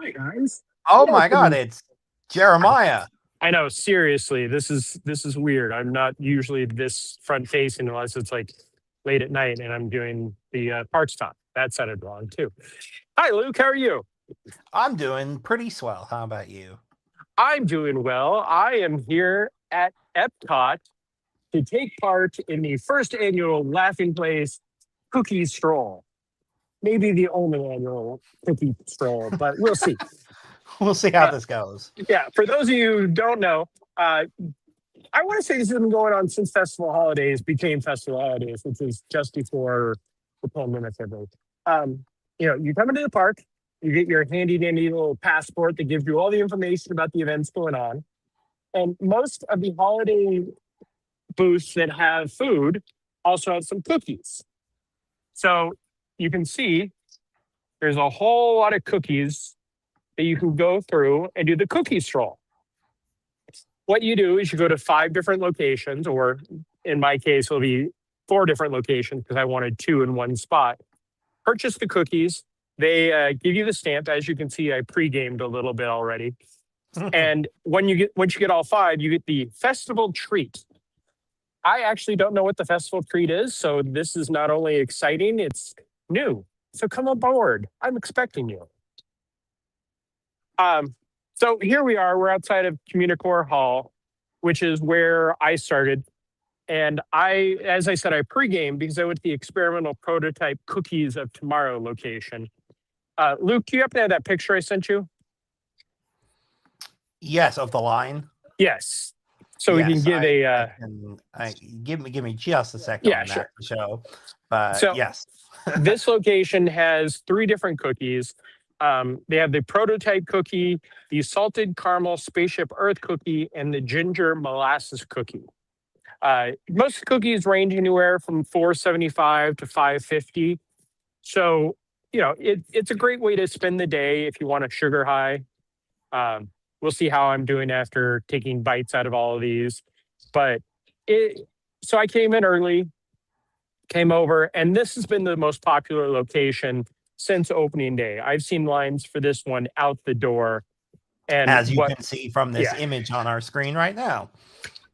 Hi guys. Oh my God, Welcome. it's Jeremiah. I know, seriously, this is weird. I'm not usually this front facing unless it's like late at night and I'm doing the parks talk. That sounded wrong too. Hi Luke, how are you? I'm doing pretty swell. How about you? I'm doing well. I am here at EPCOT to take part in the first annual Laughing Place Cookie Stroll. Maybe the only annual cookie stroll, but we'll see. We'll see how Uh, this goes. yeah, for those of you who don't know, uh, I want to say this has been going on since Festival Holidays became Festival Holidays, which was just before the pandemic hit. Um, you come into the park, you get your handy dandy little passport that gives you all the information about the events going on. And most of the holiday booths that have food also have some cookies. So you can see there's a whole lot of cookies that you can go through and do the cookie stroll. What you do is you go to 5 different locations, or in my case, it'll be 4 different locations because I wanted 2 in 1 spot. Purchase the cookies. They give you the stamp. As you can see, I pre-gamed a little bit already. And once you get all 5, you get the festival treat. I actually don't know what the festival treat is, so this is not only exciting, it's new. So come aboard. I'm expecting you. So here we are. We're outside of Communicore Hall, which is where I started. And as I said, I pregame because I went to the experimental prototype Cookies of Tomorrow location. Luke, do you happen to have that picture I sent you? Yes, of the line. Yes. So we can Yes, give give me just a second yeah, on that sure. to show. But So yes. this location has 3 different cookies. They have the prototype cookie, the salted caramel spaceship Earth cookie, and the ginger molasses cookie. Most cookies range anywhere from $4.75 to $5.50. So, it's a great way to spend the day if you want a sugar high. We'll see how I'm doing after taking bites out of all of these. But so I came in early, came over, and this has been the most popular location since opening day. I've seen lines for this one out the door. And As you can see from this yeah. image on our screen right now.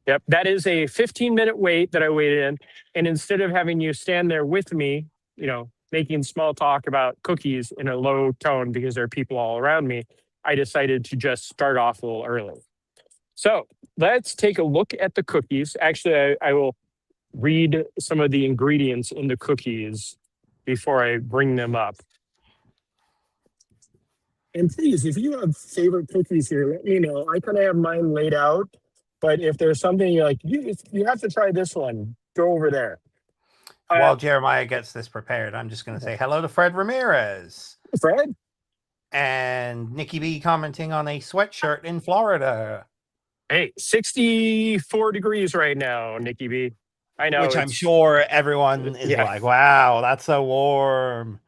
Yep, that is a 15-minute wait that I waited in. And instead of having you stand there with me, making small talk about cookies in a low tone because there are people all around me, I decided to just start off a little early. So let's take a look at the cookies. Actually, I will read some of the ingredients in the cookies before I bring them up. And please, if you have favorite cookies here, let me know. I kind of have mine laid out, but if there's something you're like, you have to try this one, go over there. While Jeremiah gets this prepared, I'm just going to say hello to Fred Ramirez. Fred? And Nikki B commenting on a sweatshirt in Florida. Hey, 64 degrees right now, Nikki B. I know. Which I'm sure everyone is like, wow, that's so warm.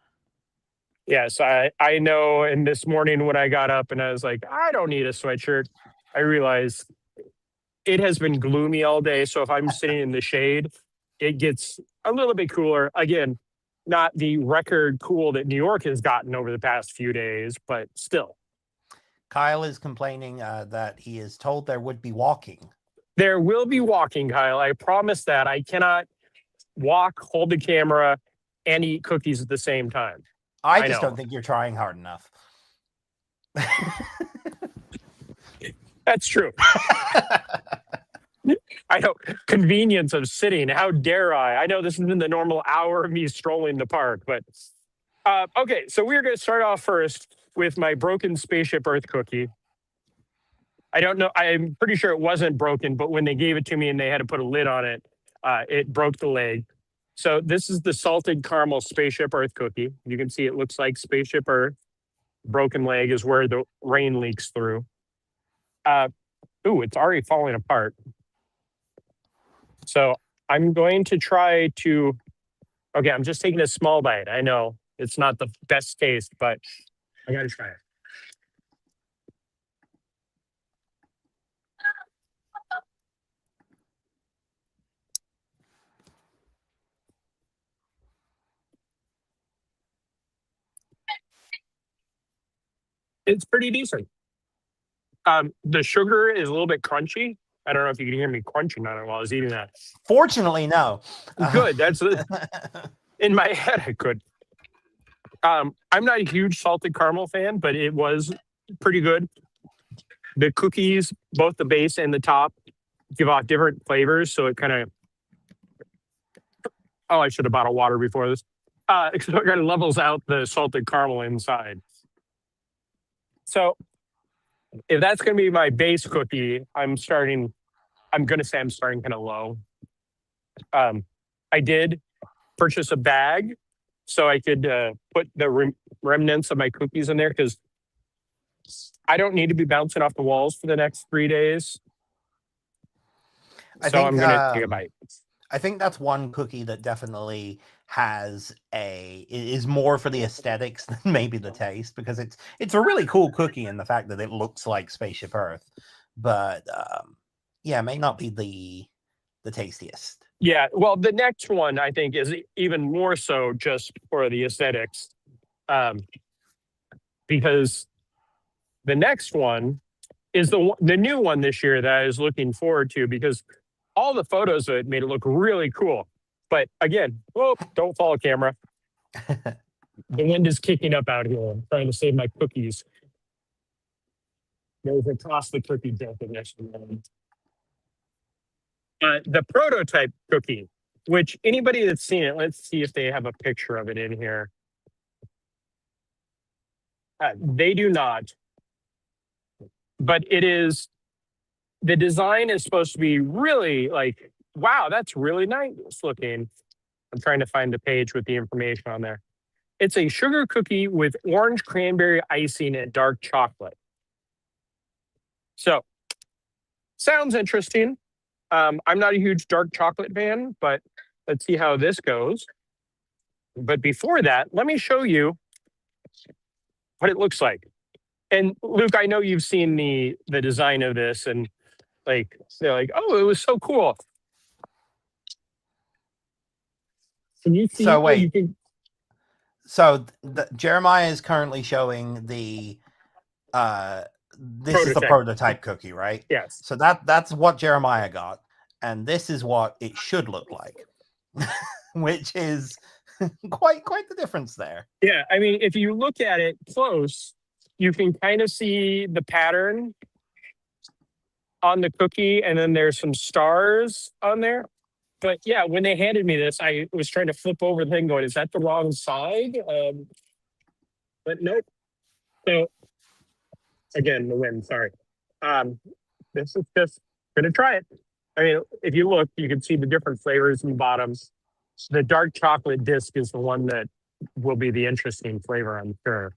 Yes, I know. And this morning when I got up and I was like, I don't need a sweatshirt, I realized it has been gloomy all day. So if I'm sitting in the shade, it gets a little bit cooler. Again, not the record cool that New York has gotten over the past few days, but still. Kyle is complaining that he is told there would be walking. There will be walking, Kyle. I promise that. I cannot walk, hold the camera, and eat cookies at the same time. I just don't think you're trying hard enough. That's true. I know. Convenience of sitting. How dare I? I know this isn't the normal hour of me strolling the park, but okay. So we're going to start off first with my broken spaceship Earth cookie. I don't know. I'm pretty sure it wasn't broken, but when they gave it to me and they had to put a lid on it, it broke the leg. So this is the salted caramel spaceship Earth cookie. You can see it looks like spaceship Earth. Broken leg is where the rain leaks through. It's already falling apart. So I'm going to try to, okay, I'm just taking a small bite. I know it's not the best taste, but I got to try it. It's pretty decent. The sugar is a little bit crunchy. I don't know if you can hear me crunching on it while I was eating that. Fortunately, no. Good. That's in my head. I could. I'm not a huge salted caramel fan, but it was pretty good. The cookies, both the base and the top, give off different flavors, so it kind of. Oh, I should have bought a water before this. So it kind of levels out the salted caramel inside. So if that's going to be my base cookie, I'm going to say I'm starting kind of low. I did purchase a bag so I could put the remnants of my cookies in there because I don't need to be bouncing off the walls for the next 3 days. I'm going to take a bite. I think that's one cookie that definitely is more for the aesthetics than maybe the taste, because it's a really cool cookie in the fact that it looks like Spaceship Earth, but yeah, may not be the tastiest. Yeah, well, the next one I think is even more so just for the aesthetics, because the next one is the new one this year that I was looking forward to, because all the photos of it made it look really cool. But again, don't follow camera. The wind is kicking up out here. I'm trying to save my cookies. There's a costly cookie definition. The prototype cookie, which anybody that's seen it, let's see if they have a picture of it in here. They do not. But the design is supposed to be really like, wow, that's really nice looking. I'm trying to find the page with the information on there. It's a sugar cookie with orange cranberry icing and dark chocolate. So, sounds interesting. I'm not a huge dark chocolate fan, but let's see how this goes. But before that, let me show you what it looks like. And Luke, I know you've seen the design of this, and they're like, oh, it was so cool. Can you see? So wait. So Jeremiah is currently showing this is the prototype cookie, right? Yes. So that's what Jeremiah got, and this is what it should look like, which is quite the difference there. Yeah, I mean, if you look at it close, you can kind of see the pattern on the cookie, and then there's some stars on there. But yeah, when they handed me this, I was trying to flip over the thing going, is that the wrong side? But nope. So again, the wind, sorry. This is just going to try it. I mean, if you look, you can see the different flavors in the bottoms. The dark chocolate disc is the one that will be the interesting flavor, I'm sure.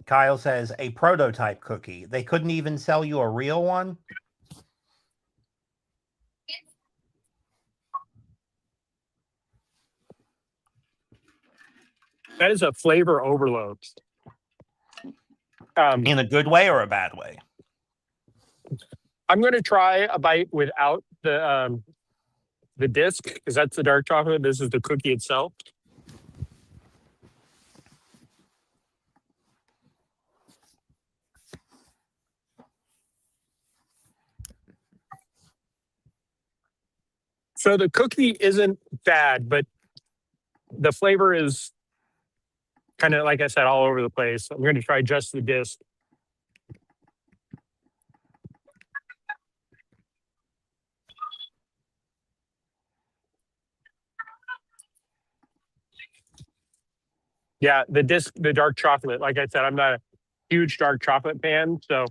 Kyle says, a prototype cookie. They couldn't even sell you a real one? That is a flavor overload. In a good way or a bad way? I'm going to try a bite without the disc, because that's the dark chocolate. This is the cookie itself. So the cookie isn't bad, but the flavor is kind of, like I said, all over the place. I'm going to try just the disc. Yeah, the disc, the dark chocolate. Like I said, I'm not a huge dark chocolate fan. So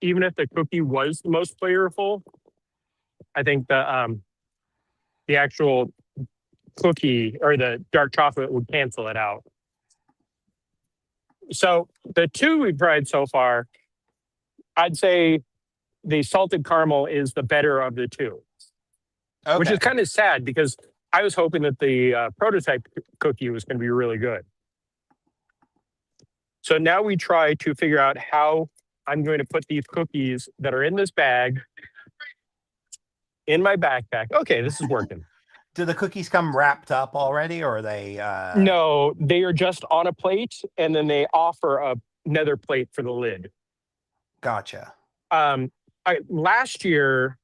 even if the cookie was the most flavorful, I think the actual cookie or the dark chocolate would cancel it out. So the two we've tried so far, I'd say the salted caramel is the better of the two. Okay. Which is kind of sad because I was hoping that the prototype cookie was going to be really good. So now we try to figure out how I'm going to put these cookies that are in this bag in my backpack. Okay, this is working. Do the cookies come wrapped up already, or are they? No, they are just on a plate, and then they offer another plate for the lid. Gotcha. Last year,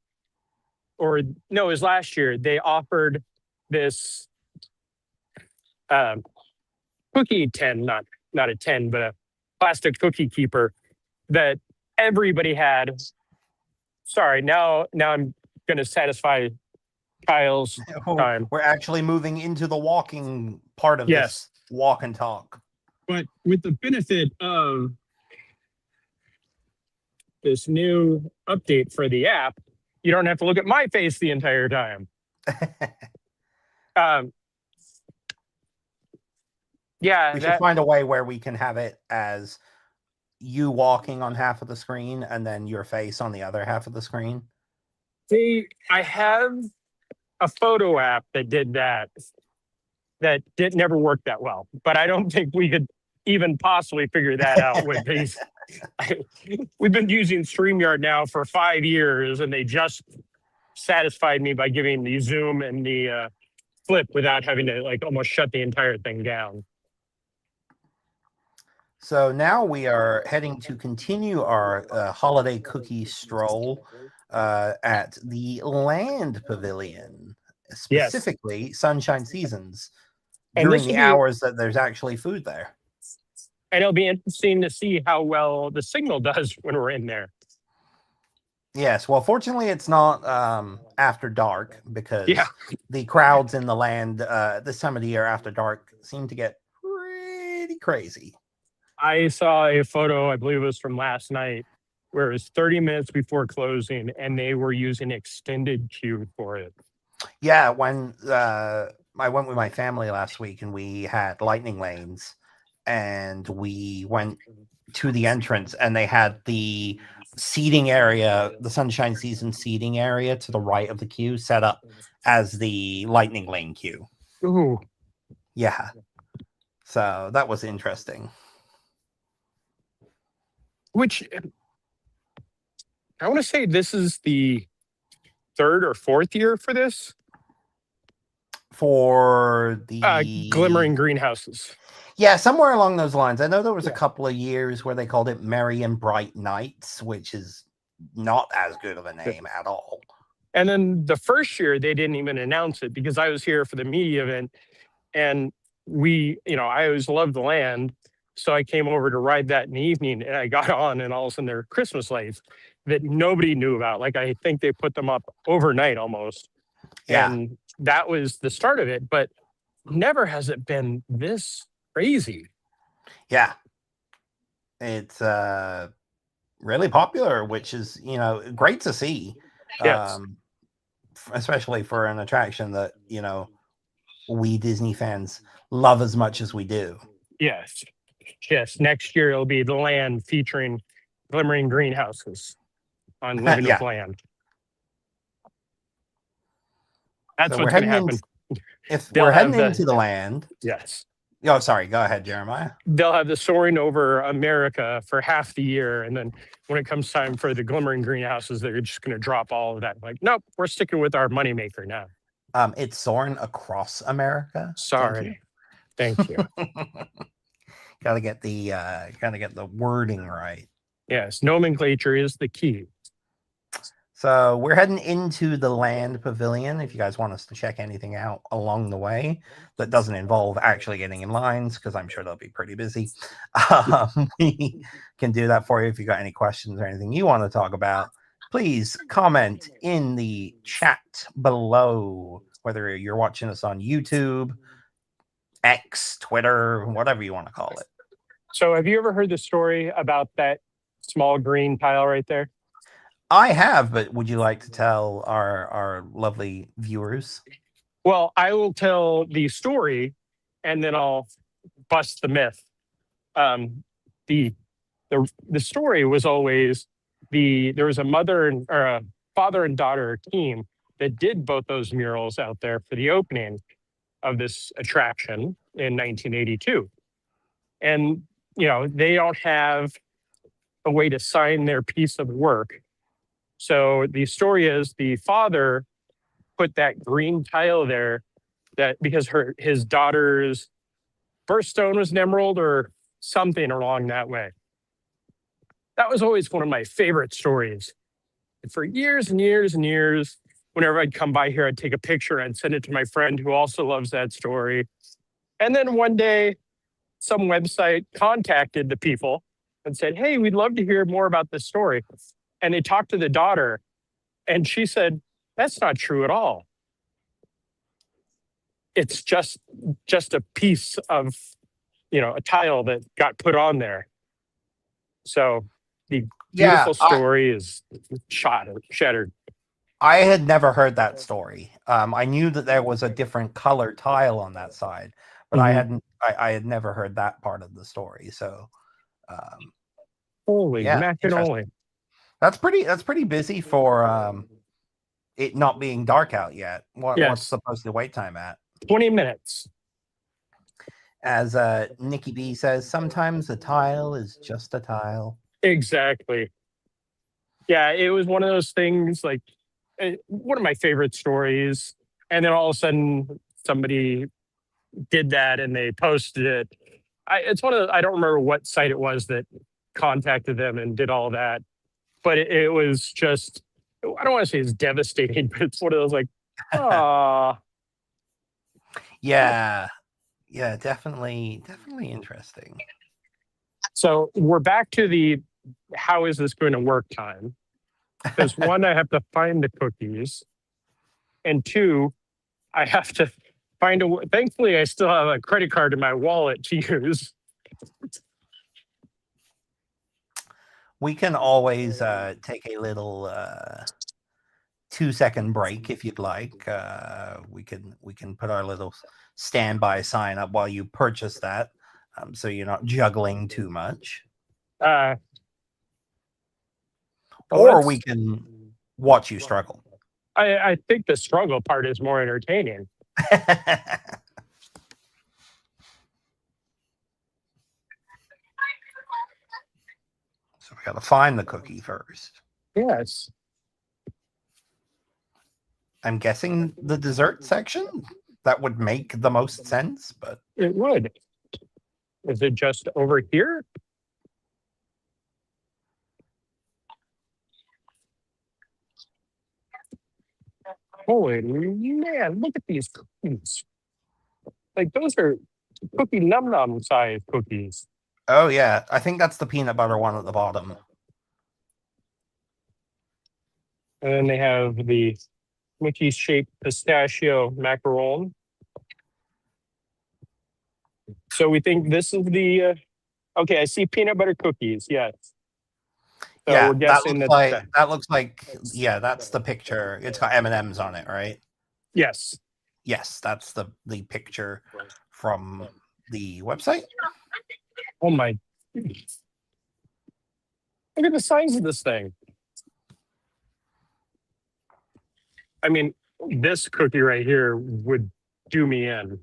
or no, it was last year, they offered this um, cookie tin, not a tin, but a plastic cookie keeper that everybody had. Sorry, now I'm going to satisfy Kyle's Oh, time. we're actually moving into the walking part of Yes, this walk and talk. but with the benefit of this new update for the app, you don't have to look at my face the entire time. Um, yeah, We should find a way where we can have it as you walking on half of the screen and then your face on the other half of the screen. I have a photo app that did that. That did never work that well, but I don't think we could even possibly figure that out with these. We've been using StreamYard now for 5 years, and they just satisfied me by giving the zoom and the flip without having to like almost shut the entire thing down. So now we are heading to continue our holiday cookie stroll at the Land Pavilion, specifically Sunshine Seasons, during the hours that there's actually food there. And it'll be interesting to see how well the signal does when we're in there. Yes, well, fortunately, it's not after dark because the crowds in the land this time of the year after dark seem to get pretty crazy. I saw a photo, I believe it was from last night, where it was 30 minutes before closing, and they were using extended queue for it. Yeah, when I went with my family last week, and we had lightning lanes, and we went to the entrance, and they had the seating area, the Sunshine Season seating area to the right of the queue set up as the lightning lane queue. Ooh. Yeah. So that was interesting. Which I want to say this is the 3rd or 4th year for this. For the glimmering greenhouses. Yeah, somewhere along those lines. I know there was a couple of years where they called it Merry and Bright Nights, which is not as good of a name at all. And then the first year, they didn't even announce it because I was here for the media event. And I always loved the land. So I came over to ride that in the evening, and I got on, and all of a sudden there were Christmas lights that nobody knew about. Like, I think they put them up overnight almost. Yeah. And that was the start of it. But never has it been this crazy. Yeah. It's really popular, which is, great to see. Yes. Especially for an attraction that, we Disney fans love as much as we do. Yes. Next year it'll be the land featuring glimmering greenhouses on Living with Land. That's what's going to happen. If we're heading into the land. Yes. Oh, sorry. Go ahead, Jeremiah. They'll have the soaring over America for half the year. And then when it comes time for the glimmering greenhouses, they're just going to drop all of that. Like, nope, we're sticking with our moneymaker now. It's soaring across America. Sorry. Thank you. Gotta get the wording right. Yes. Nomenclature is the key. So we're heading into the Land Pavilion. If you guys want us to check anything out along the way that doesn't involve actually getting in lines, because I'm sure they'll be pretty busy, we can do that for you. If you got any questions or anything you want to talk about, please comment in the chat below, whether you're watching us on YouTube, X, Twitter, whatever you want to call it. So have you ever heard the story about that small green tile right there? I have, but would you like to tell our lovely viewers? Well, I will tell the story, and then I'll bust the myth. The story was always there was a father and daughter team that did both those murals out there for the opening of this attraction in 1982, and they don't have a way to sign their piece of work. So the story is the father put that green tile there that because his daughter's birthstone was an emerald or something along that way. That was always one of my favorite stories. And for years and years and years, whenever I'd come by here, I'd take a picture and send it to my friend who also loves that story. And then one day, some website contacted the people and said, "Hey, we'd love to hear more about this story." And they talked to the daughter, and she said, "That's not true at all. It's just a piece of, a tile that got put on there." So the Yeah, beautiful story is shattered. I had never heard that story. I knew that there was a different color tile on that side, but I had never heard that part of the story. So, Holy yeah, macaroni. that's pretty busy for it not being dark out yet. What's Yes, the posted wait time at? 20 minutes. As Nikki B says, sometimes a tile is just a tile. Exactly. Yeah, it was one of those things like one of my favorite stories. And then all of a sudden somebody did that and they posted it. It's one of the, I don't remember what site it was that contacted them and did all that, but it was just, I don't want to say it's devastating, but it's one of those like, ah. Yeah, definitely interesting. So we're back to the how is this going to work time? Because one, I have to find the cookies, and two, I have to find a. Thankfully, I still have a credit card in my wallet to use. We can always take a little 2-second break if you'd like. We can put our little standby sign up while you purchase that, so you're not juggling too much. Or we can watch you struggle. I think the struggle part is more entertaining. So we got to find the cookie first. Yes. I'm guessing the dessert section. That would make the most sense, but It would. Is it just over here? Holy man, look at these cookies. Like those are cookie num num size cookies. oh yeah, I think that's the peanut butter one at the bottom. And then they have the Mickey shaped pistachio macaron. So we think this is the okay, I see peanut butter cookies, yes. So yeah, we're guessing that looks like yeah, that's the picture. It's got M&Ms on it, right? yes. Yes, that's the picture from the website. Oh my, look at the size of this thing. I mean, this cookie right here would do me in.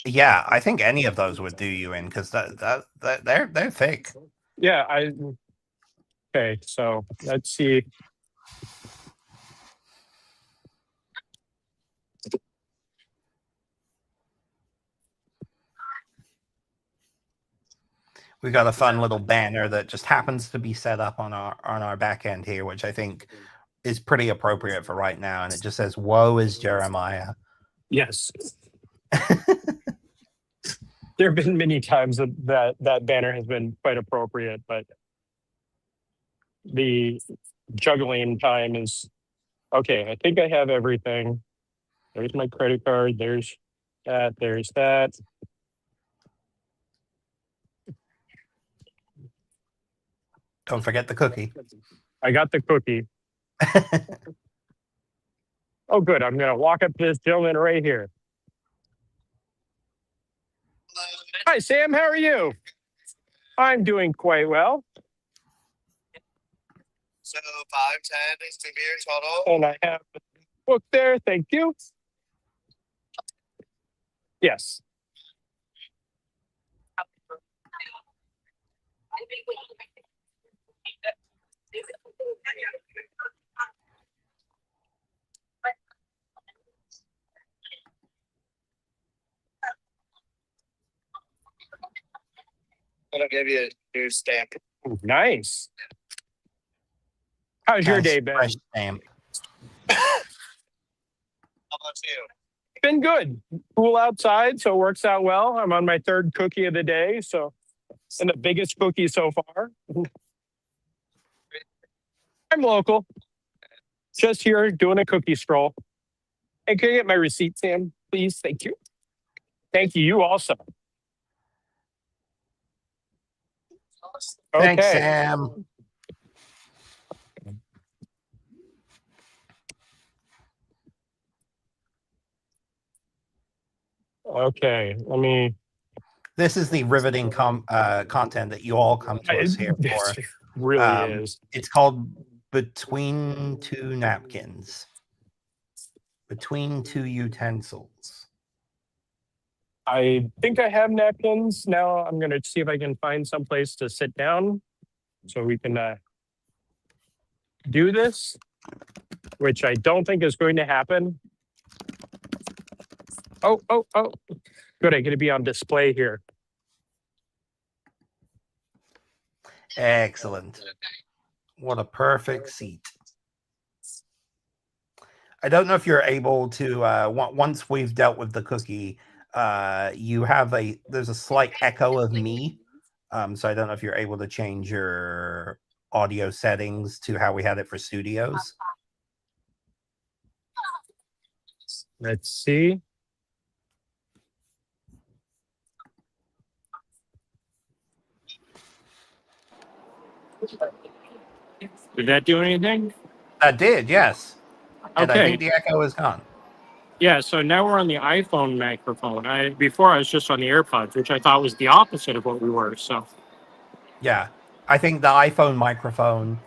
Yeah, I think any of those would do you in because that they're thick. Yeah, okay, so let's see. We got a fun little banner that just happens to be set up on our back end here, which I think is pretty appropriate for right now, and it just says "Woe is Jeremiah." Yes. There have been many times that banner has been quite appropriate, but the juggling time is okay. I think I have everything. There's my credit card. There's that. There's that. Don't forget the cookie. I got the cookie. Oh, good. I'm going to walk up to this gentleman right here. Hi, Sam. How are you? I'm doing quite well. So 510 is to beer total. And I have the book there. Thank you. Yes. That'll give you a new stamp. Nice. How's your Nice day been? fresh stamp. How about you? Been good. Cool outside, so it works out well. I'm on my third cookie of the day, so and the biggest cookie so far. I'm local. Just here doing a cookie stroll. Hey, can I get my receipt, Sam? Please, thank you. Thank you. You also. Thanks, Okay. Sam. Okay. Let me. This is the riveting content that you all come to us here for. This really is. It's called Between Two Napkins. Between Two Utensils. I think I have napkins. Now I'm going to see if I can find some place to sit down so we can do this, which I don't think is going to happen. Oh. Good. I get to be on display here. Excellent. What a perfect seat. I don't know if you're able to, once we've dealt with the cookie, there's a slight echo of me. So I don't know if you're able to change your audio settings to how we had it for studios. Let's see. Did that do anything? That did, yes. And Okay. I think the echo is gone. Yeah, so now we're on the iPhone microphone. Before I was just on the AirPods, which I thought was the opposite of what we were. So Yeah. I think the iPhone microphone,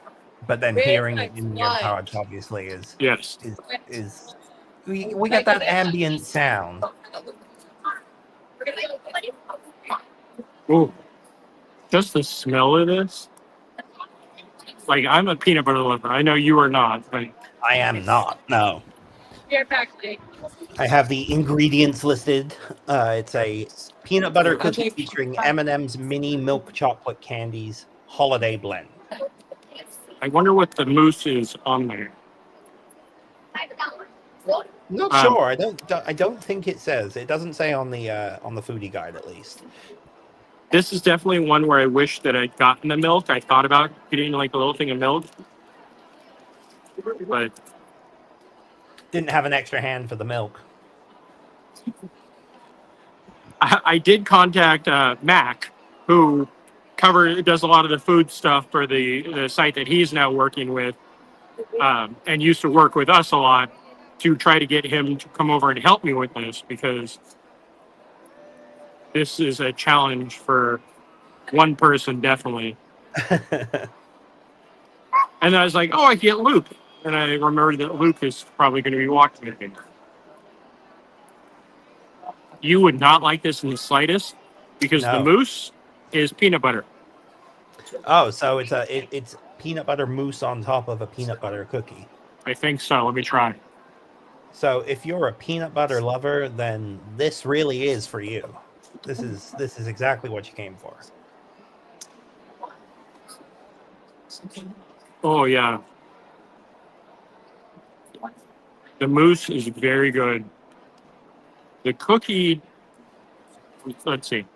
but then hearing it in the AirPods obviously is yes. we get that ambient sound. Ooh, just the smell of this. Like, I'm a peanut butter lover. I know you are not, but I am not. No. I have the ingredients listed. It's a peanut butter cookie featuring M&M's mini milk chocolate candies holiday blend. I wonder what the mousse is on there. Not sure. I don't think it says. It doesn't say on the foodie guide at least. This is definitely one where I wish that I'd gotten the milk. I thought about getting like a little thing of milk, but Didn't have an extra hand for the milk. I did contact Mac, who does a lot of the food stuff for the site that he's now working with, and used to work with us a lot, to try to get him to come over and help me with this, because this is a challenge for one person, definitely. And I was like, oh, I get Luke. And I remembered that Luke is probably going to be watching it. You would not like this in the slightest, because the No. mousse is peanut butter. Oh, so it's peanut butter mousse on top of a peanut butter cookie. I think so. Let me try. So if you're a peanut butter lover, then this really is for you. This is exactly what you came for. Oh, yeah. The mousse is very good. The cookie, let's see.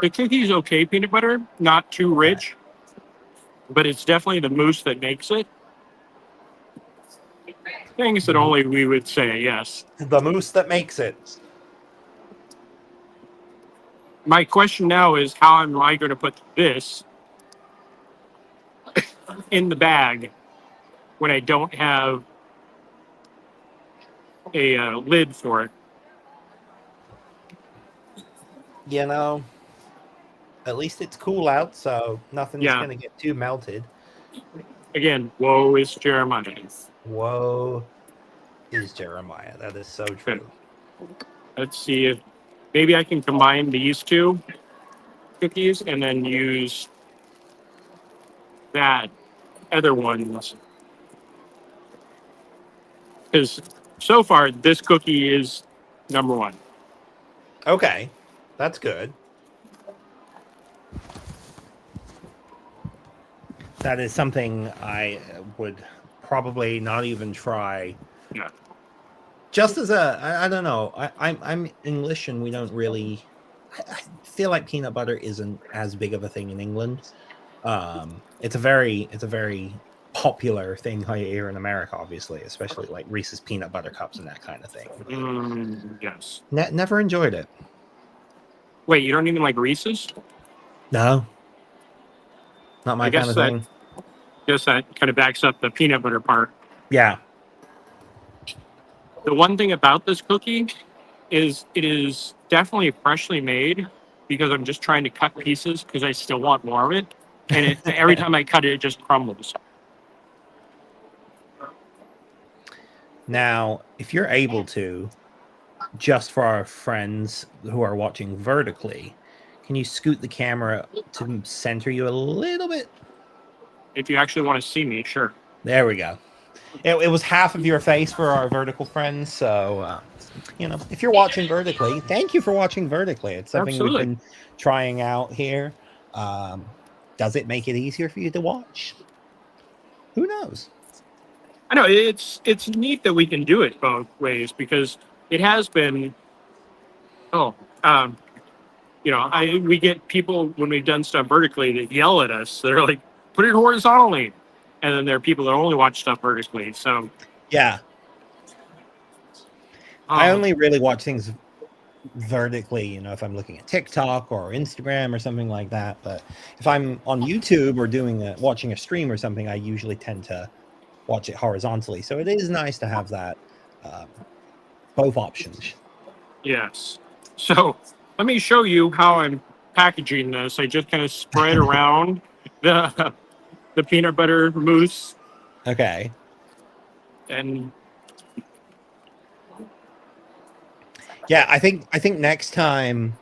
The cookie's okay, peanut butter, not too rich, but it's definitely the mousse that makes it. Things that only we would say, yes. The mousse that makes it. My question now is, how am I going to put this in the bag when I don't have a lid for it? You know, at least it's cool out, so nothing's Yeah. going to get too melted. Again, woe is Jeremiah. Woe is Jeremiah. That is so true. Let's see if maybe I can combine these two cookies and then use that other ones. Because so far, this cookie is number one. Okay, that's good. That is something I would probably not even try. Yeah. Just as I don't know. I'm English, and we don't really. I feel like peanut butter isn't as big of a thing in England. It's a very popular thing here in America, obviously, especially like Reese's peanut butter cups and that kind of thing. Yes. Never enjoyed it. Wait, you don't even like Reese's? No, not my I guess kind of that thing. guess that kind of backs up the peanut butter part. Yeah. The one thing about this cookie is it is definitely freshly made because I'm just trying to cut pieces because I still want more of it. And every time I cut it, it just crumbles. Now, if you're able to, just for our friends who are watching vertically, can you scoot the camera to center you a little bit? If you actually want to see me, sure. There we go. It was half of your face for our vertical friends. So, if you're watching vertically, thank you for watching vertically. It's something Absolutely. we've been trying out here. Does it make it easier for you to watch? Who knows? I know it's neat that we can do it both ways because it has been. Oh, we get people when we've done stuff vertically that yell at us. They're like, "Put it horizontally," and then there are people that only watch stuff vertically. So Yeah. I only really watch things vertically, if I'm looking at TikTok or Instagram or something like that. But if I'm on YouTube or watching a stream or something, I usually tend to watch it horizontally. So it is nice to have that both options. Yes. So let me show you how I'm packaging this. I just kind of spread around the peanut butter mousse Okay. and Yeah, I think next time,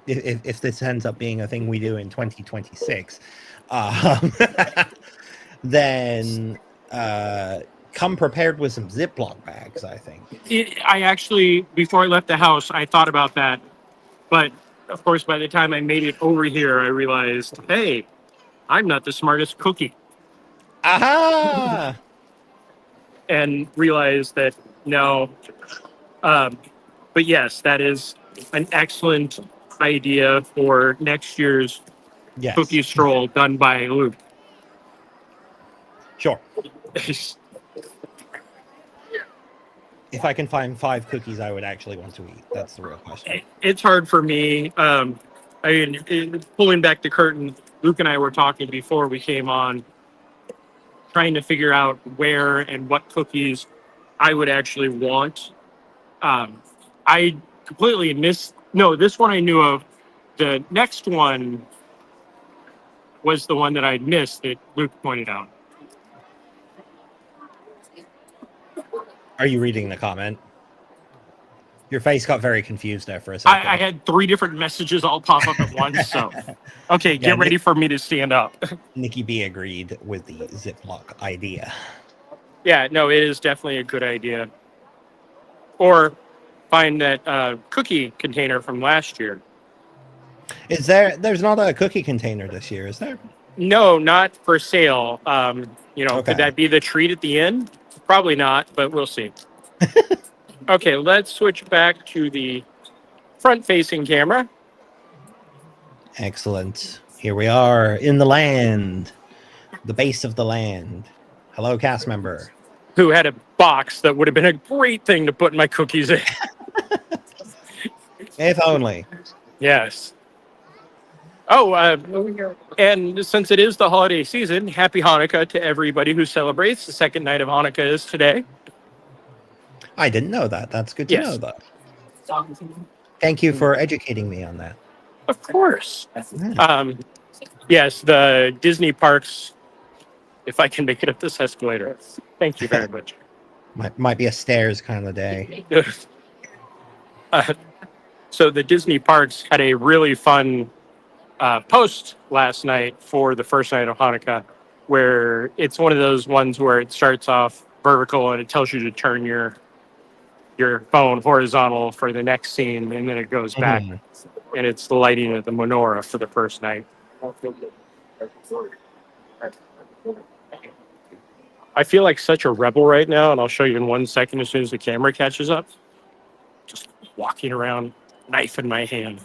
if this ends up being a thing we do in 2026, then come prepared with some Ziploc bags, I think. I actually, before I left the house, I thought about that. But of course, by the time I made it over here, I realized, hey, I'm not the smartest cookie. Aha! And realized that no. But yes, that is an excellent idea for next year's Yes. cookie stroll done by Luke. Sure. If I can find 5 cookies I would actually want to eat, that's the real question. It's hard for me. Pulling back the curtain, Luke and I were talking before we came on, trying to figure out where and what cookies I would actually want. I completely missed. No, this one I knew of. The next one was the one that I missed that Luke pointed out. Are you reading the comment? Your face got very confused there for a second. I had 3 different messages all pop up at once. So, okay, get ready for me to stand up. Nikki B agreed with the Ziploc idea. Yeah, no, it is definitely a good idea. Or find that cookie container from last year. There's not a cookie container this year, is there? No, not for sale. Okay. Could that be the treat at the end? Probably not, but we'll see. Okay, let's switch back to the front-facing camera. Excellent. Here we are in the land, the base of the land. Hello, cast member. Who had a box that would have been a great thing to put my cookies in. If only. Yes. Oh, and since it is the holiday season, happy Hanukkah to everybody who celebrates. The second night of Hanukkah is today. I didn't know that. That's good to know, though. Thank you for educating me on that. Of course. Yes, the Disney parks, if I can make it up this escalator. Thank you very much. Might be a stairs kind of day. So the Disney parks had a really fun post last night for the first night of Hanukkah. where it's one of those ones where it starts off vertical and it tells you to turn your phone horizontal for the next scene, and then it goes back, Mhm. and it's the lighting of the menorah for the first night. I feel like such a rebel right now, and I'll show you in 1 second as soon as the camera catches up. Just walking around, knife in my hand.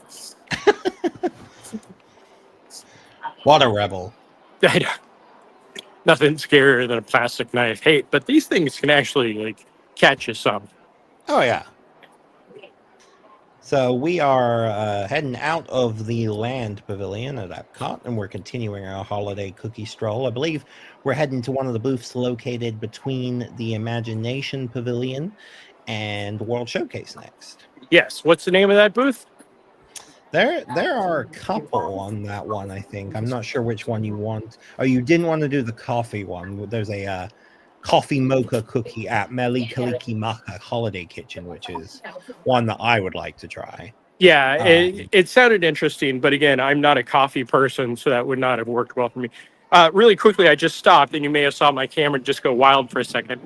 What a rebel. Nothing scarier than a plastic knife. Hey, but these things can actually like catch you some. Oh, yeah. So we are heading out of the land pavilion at EPCOT, and we're continuing our holiday cookie stroll. I believe we're heading to one of the booths located between the Imagination Pavilion and World Showcase next. Yes. What's the name of that booth? There are a couple on that one, I think. I'm not sure which one you want. Oh, you didn't want to do the coffee one. There's a coffee mocha cookie at Meli Kaliki Maka Holiday Kitchen, which is one that I would like to try. Yeah, it sounded interesting, but again, I'm not a coffee person, so that would not have worked well for me. Really quickly, I just stopped, and you may have saw my camera just go wild for a second.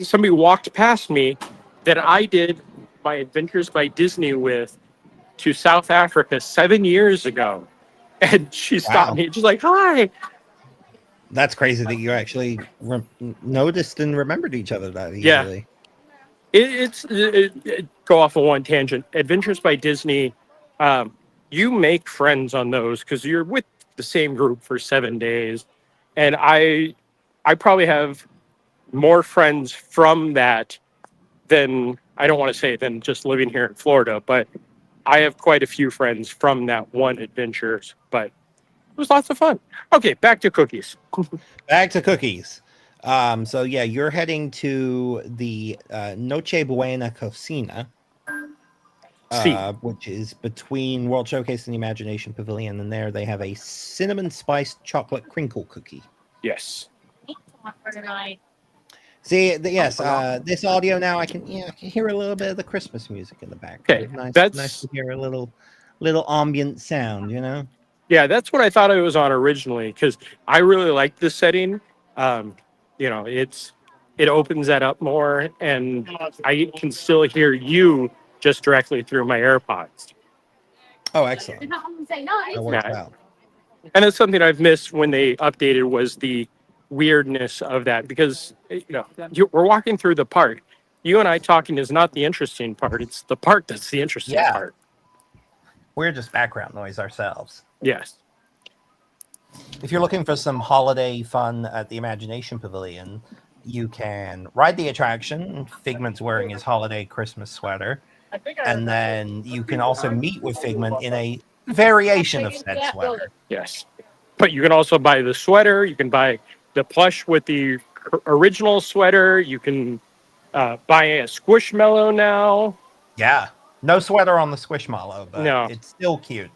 Somebody walked past me that I did my Adventures by Disney with to South Africa 7 years ago, and she stopped Wow. me, just like, "Hi." That's crazy that you actually noticed and remembered each other that Yeah. easily. Go off on one tangent. Adventures by Disney, you make friends on those because you're with the same group for 7 days, and I probably have more friends from that than I don't want to say than just living here in Florida, but I have quite a few friends from that one adventures. But it was lots of fun. Okay, back to cookies. Back to cookies. So yeah, you're heading to the Noche Buena Cocina, See, which is between World Showcase and the Imagination Pavilion, and there they have a cinnamon spiced chocolate crinkle cookie. yes. See, yes, this audio now I can hear a little bit of the Christmas music in the background. Okay, Nice, that's nice to hear a little ambient sound, you know. Yeah, that's what I thought I was on originally because I really like this setting. It opens that up more, and I can still hear you just directly through my AirPods. Oh, excellent. That works Yeah. out. And it's something I've missed when they updated was the weirdness of that because we're walking through the park. You and I talking is not the interesting part; it's the park that's the interesting Yeah. part. We're just background noise ourselves. Yes. If you're looking for some holiday fun at the Imagination Pavilion, you can ride the attraction. Figment's wearing his holiday Christmas sweater. And then you can also meet with Figment in a variation of said sweater. Yes. But you can also buy the sweater. You can buy the plush with the original sweater. You can buy a Squishmallow now. Yeah. No sweater on the Squishmallow, but No. it's still cute.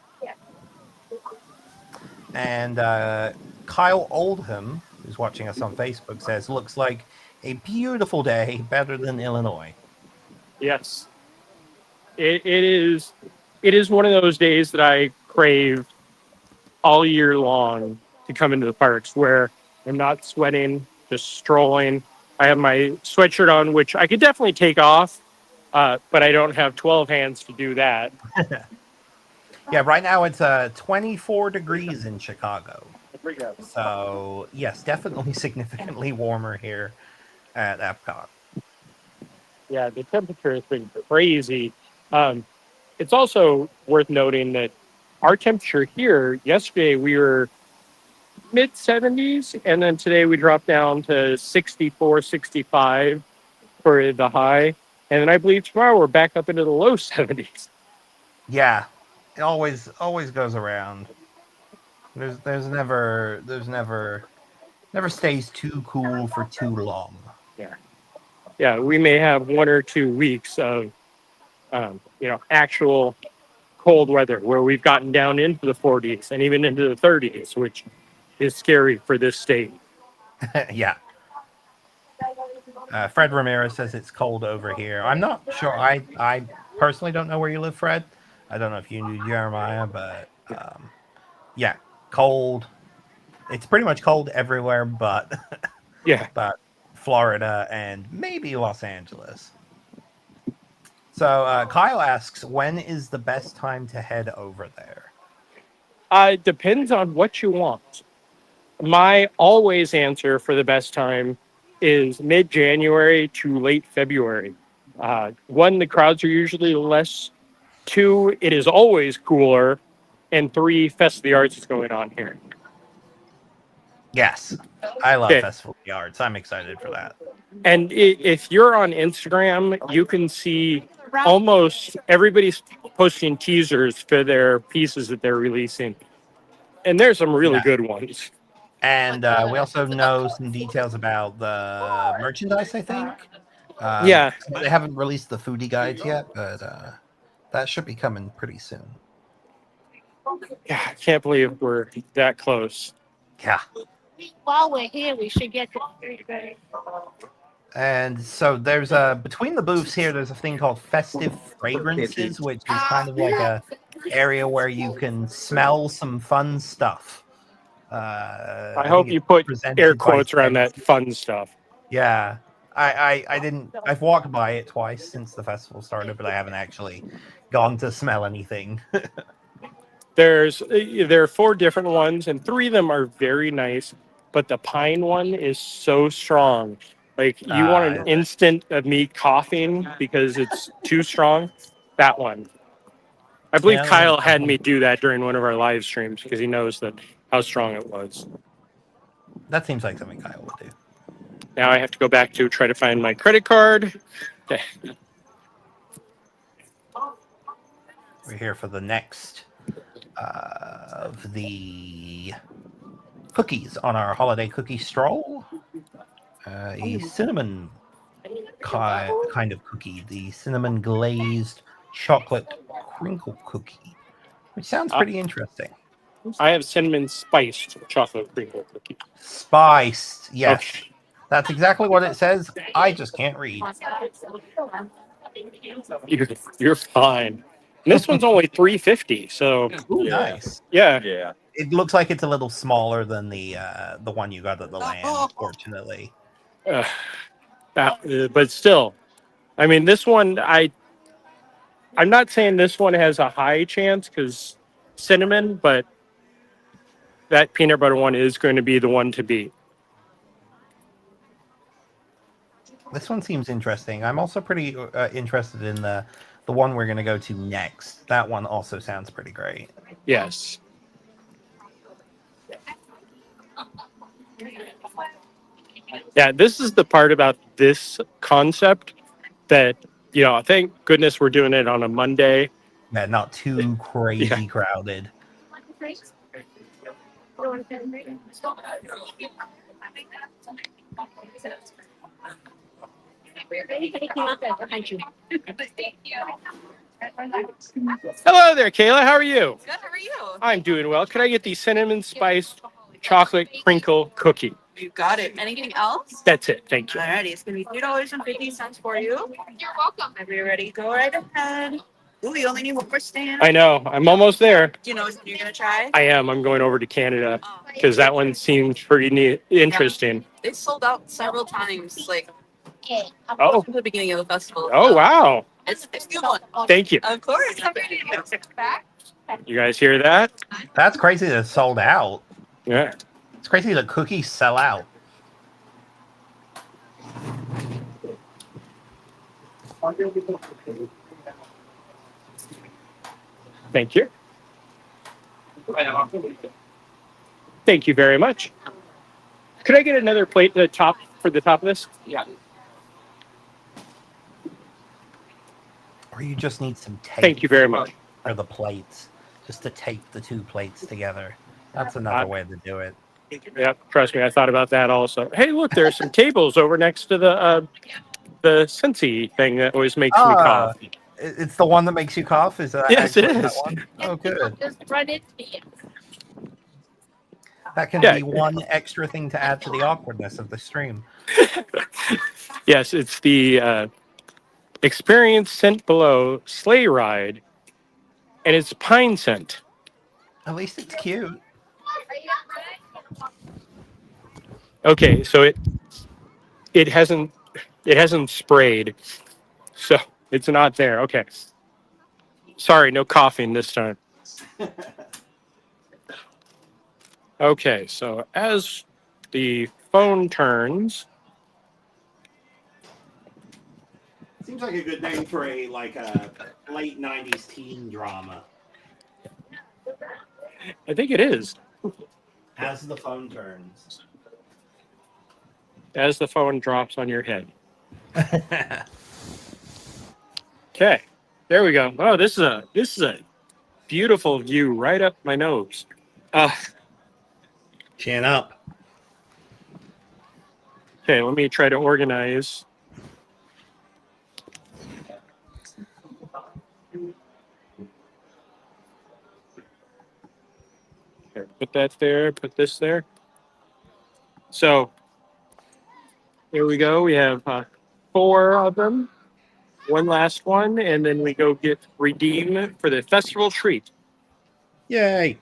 And Kyle Oldham, who's watching us on Facebook, says, looks like a beautiful day, better than Illinois. Yes. It is one of those days that I crave all year long to come into the parks where I'm not sweating, just strolling. I have my sweatshirt on, which I could definitely take off, but I don't have 12 hands to do that. Yeah, right now it's 24 degrees in Chicago. So, yes, definitely significantly warmer here at EPCOT. Yeah, the temperature has been crazy. It's also worth noting that our temperature here, yesterday we were mid 70s, and then today we dropped down to 64, 65 for the high. And then I believe tomorrow we're back up into the low 70s. Yeah, it always goes around. There's never stays too cool for too long. Yeah, we may have 1 or 2 weeks of actual cold weather where we've gotten down into the 40s and even into the 30s, which is scary for this state. Yeah. Fred Ramirez says it's cold over here. I'm not sure. I personally don't know where you live, Fred. I don't know if you knew Jeremiah, but yeah, cold. It's pretty much cold everywhere, but Yeah. but Florida and maybe Los Angeles. So Kyle asks, when is the best time to head over there? It depends on what you want. My always answer for the best time is mid-January to late February. One, the crowds are usually less. Two, it is always cooler. And three, Fest of the Arts is going on here. Yes, I love Okay. Festival of the Arts. I'm excited for that. And if you're on Instagram, you can see almost everybody's posting teasers for their pieces that they're releasing. And there's some really Yeah. good ones. And we also know some details about the merchandise, I think. Yeah. They haven't released the foodie guides yet, but that should be coming pretty soon. Yeah, I can't believe we're that close. Yeah. While we're here, we should get to. And so there's between the booths here, there's a thing called Festive Fragrances, which is kind of like a area where you can smell some fun stuff. I hope you put air quotes around that fun stuff. Yeah. I didn't. I've walked by it twice since the festival started, but I haven't actually gone to smell anything. There are 4 different ones, and 3 of them are very nice. But the pine one is so strong. Like you want an instant of me coughing because it's too strong. That one. I believe Yeah, Kyle had me do that during one of our live streams because he knows how strong it was. That seems like something Kyle would do. Now I have to go back to try to find my credit card. We're here for the next of the cookies on our holiday cookie stroll. A cinnamon kind of cookie, the cinnamon glazed chocolate crinkle cookie, which sounds pretty interesting. I have cinnamon spiced chocolate crinkle cookie. Spiced, yes. Okay. That's exactly what it says. I just can't read. You're fine. And this one's only $3.50, so Ooh, nice. yeah. It looks like it's a little smaller than the one you got at the land, fortunately. But still, I mean, this one, I'm not saying this one has a high chance because cinnamon, but that peanut butter one is going to be the one to beat. This one seems interesting. I'm also pretty interested in the one we're going to go to next. That one also sounds pretty great. Yes. Yeah, this is the part about this concept that, thank goodness we're doing it on a Monday. Yeah, not too crazy crowded. Hello there, Kayla. How are you? Good, how are you? I'm doing well. Could I get the cinnamon spiced chocolate crinkle cookie? You got it. Anything else? That's it. Thank you. Alrighty, it's gonna be $3.50 for you. You're welcome. Whenever you're ready, go right ahead. Ooh, you only need one more stand. I know. I'm almost there. Do you know which one you're gonna try? I am. I'm going over to Canada Oh, because that one seems pretty neat, interesting. they sold out several times, like Okay. Oh. at the beginning of the festival. Oh, wow. It's a good one. Thank you. Of course. I'm ready to go. You guys hear that? That's crazy that it's sold out. Yeah. It's crazy that cookies sell out. Thank you. Thank you very much. Could I get another plate for the top of this? Yeah. Or you just need some tape. Thank you very much. For the plates. Just to tape the 2 plates together. That's another way to do it. Yep, trust me, I thought about that also. Hey, look, there's some tables over next to the Scentsy thing that always makes me cough. It's the one that makes you cough? Is that Yes, it actually that is. one? Oh, good. Just run it to you. That can Yeah. be one extra thing to add to the awkwardness of the stream. Yes, it's the Experience Scent Below sleigh ride, and it's pine scent. At least it's cute. Okay, so it hasn't sprayed, so it's not there. Okay, sorry, no coughing this time. Okay, so as the phone turns, Seems like a good name for a late '90s teen drama. I think it is. As the phone turns. As the phone drops on your head. Okay, there we go. Oh, this is a beautiful view right up my nose. Chin up. Okay, let me try to organize. Okay, put that there, put this there. So here we go. We have 4 of them. One last one, and then we go get redeem for the festival treat. Yay.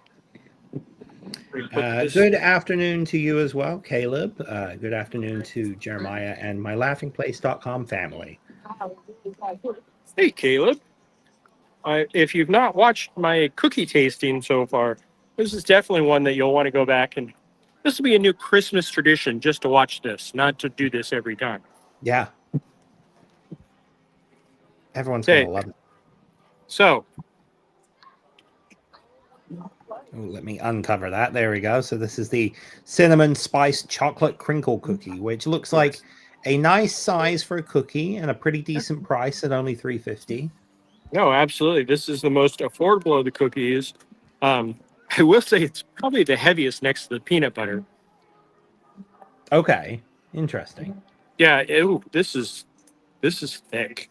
We put this. Good afternoon to you as well, Caleb. Good afternoon to Jeremiah and my laughingplace.com family. Hey, Caleb. If you've not watched my cookie tasting so far, this is definitely one that you'll want to go back and. This will be a new Christmas tradition just to watch this, not to do this every time. Yeah. Everyone's Okay. going to love it. So, Oh, let me uncover that. There we go. So this is the cinnamon spiced chocolate crinkle cookie, which looks like a nice size for a cookie and a pretty decent price at only $3.50. no, absolutely. This is the most affordable of the cookies. I will say it's probably the heaviest next to the peanut butter. Okay. Interesting. Yeah, this is thick.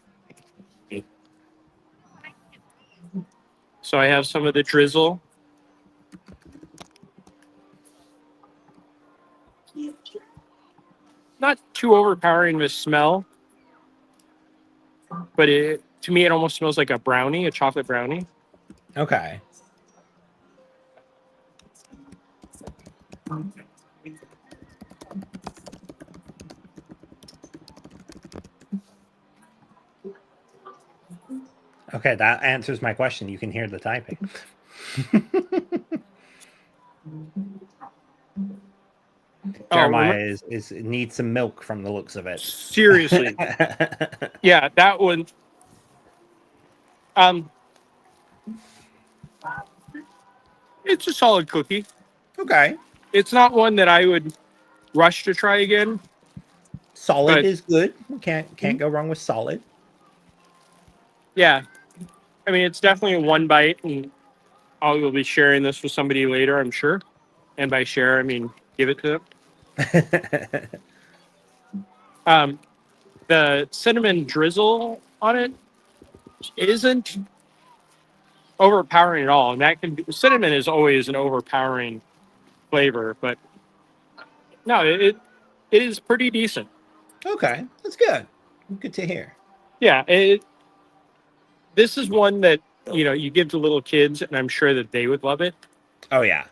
So I have some of the drizzle. Not too overpowering with smell, but to me it almost smells like a brownie, a chocolate brownie. Okay. Okay, that answers my question. You can hear the typing. Jeremiah is needs some milk from the looks of it. Seriously. Yeah, that one. It's a solid cookie. Okay. It's not one that I would rush to try again. Solid But- is good. Can't go wrong with solid. Yeah. I mean, it's definitely a one bite, and I will be sharing this with somebody later, I'm sure. And by share, I mean give it to them. The cinnamon drizzle on it isn't overpowering at all, and that cinnamon is always an overpowering flavor, but no, it is pretty decent. Okay, that's good. Good to hear. Yeah, this is one that you give to little kids, and I'm sure that they would love it. Oh yeah.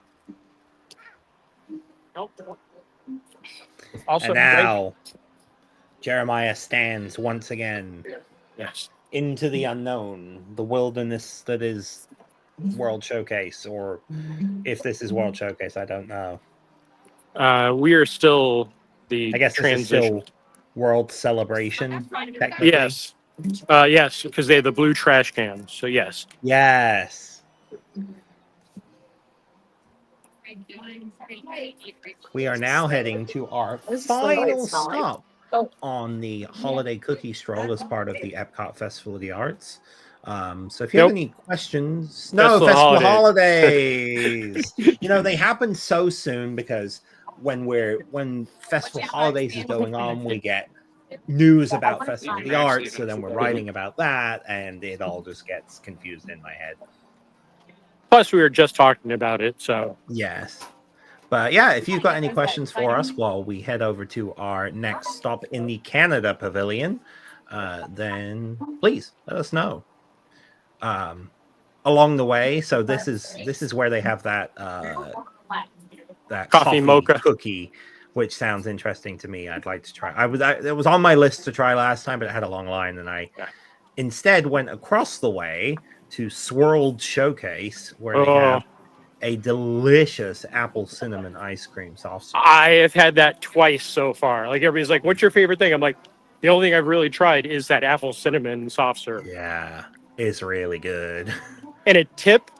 Also, And now Jeremiah stands once again yes, into the unknown, the wilderness that is World Showcase, or if this is World Showcase, I don't know. we are still the I guess this is transition. still World Celebration, technically. Yes, yes, because they have the blue trash cans. So yes. Yes. We are now heading to our final stop on the holiday cookie stroll as part of the EPCOT Festival of the Arts. So if you have any questions, Festival Holidays. They happen so soon because when Festival Holidays is going on, we get news about Festival of the Arts, so then we're writing about that, and it all just gets confused in my head. Plus, we were just talking about it, so yes. But yeah, if you've got any questions for us while we head over to our next stop in the Canada Pavilion, then please let us know. Along the way, so this is where they have that that coffee mocha cookie, which sounds interesting to me. I'd like to try. It was on my list to try last time, but it had a long line, and I instead went across the way to Swirled Showcase, where they have a delicious apple cinnamon ice cream soft serve. I have had that twice so far. Like everybody's like, "What's your favorite thing?" I'm like, the only thing I've really tried is that apple cinnamon soft serve. Yeah, it's really good. And a tip: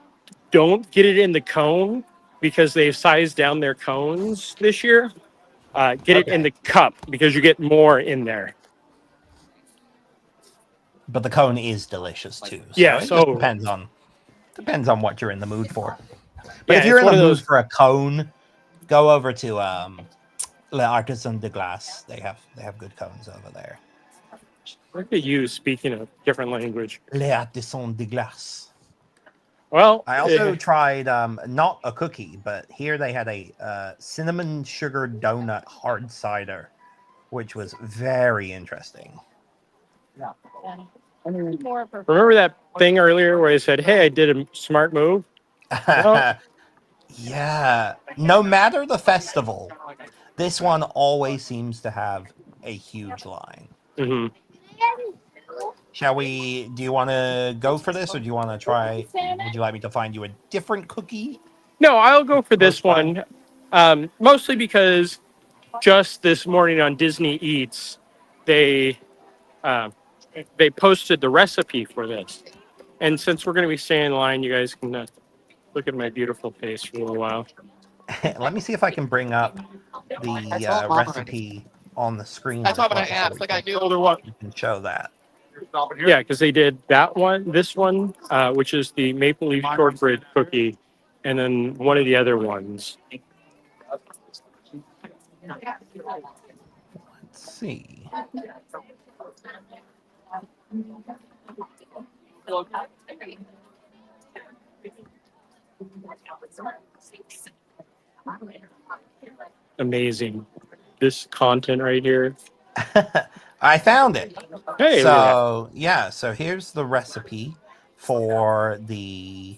don't get it in the cone because they've sized down their cones this year. Get it in the cup because you get more in there. But the cone is delicious too. So Yeah, it so- just depends on what you're in the mood for. But if Yeah, you're in it's the one of mood those- for a cone, go over to L'Artisan de Glace. They have good cones over there. Look at you speaking a different language. L'Artisan de Glace. Well, I also tried not a cookie, but here they had a cinnamon sugar donut hard cider, which was very interesting. More of her. remember that thing earlier where I said, "Hey, I did a smart move." Well- Yeah, no matter the festival, this one always seems to have a huge line. hmm Shall we? Do you want to go for this, or do you want to try? Would you like me to find you a different cookie? No, I'll go for this one, mostly because just this morning on Disney Eats, they posted the recipe for this, and since we're going to be staying in line, you guys can look at my beautiful face for a little while. Let me see if I can bring up the recipe on the screen. That's as what I well, so asked. we Like I can- knew older one. you can show that. Yeah, because they did that one, this one, which is the maple leaf shortbread cookie, and then one of the other ones. Let's see. Amazing. This content right here. I found it. Hey, look at So yeah, so here's the recipe for the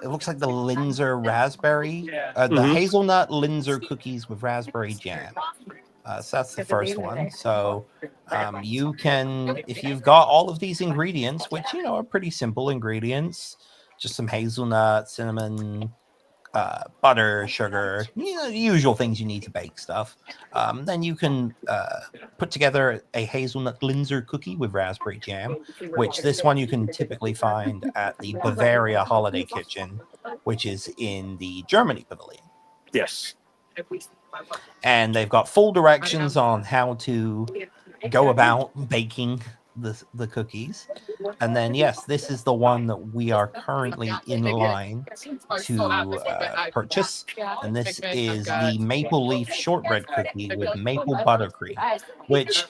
it looks like the Linzer raspberry, the Mhm. hazelnut Linzer cookies with raspberry jam. So that's the first one. So you can, if you've got all of these ingredients, which are pretty simple ingredients, just some hazelnut, cinnamon, butter, sugar, the usual things you need to bake stuff. Then you can put together a hazelnut Linzer cookie with raspberry jam, which this one you can typically find at the Bavaria Holiday Kitchen, which is in the Germany Pavilion. Yes. And they've got full directions on how to go about baking the cookies. And then, yes, this is the one that we are currently in line to purchase. And this is the maple leaf shortbread cookie with maple buttercream, which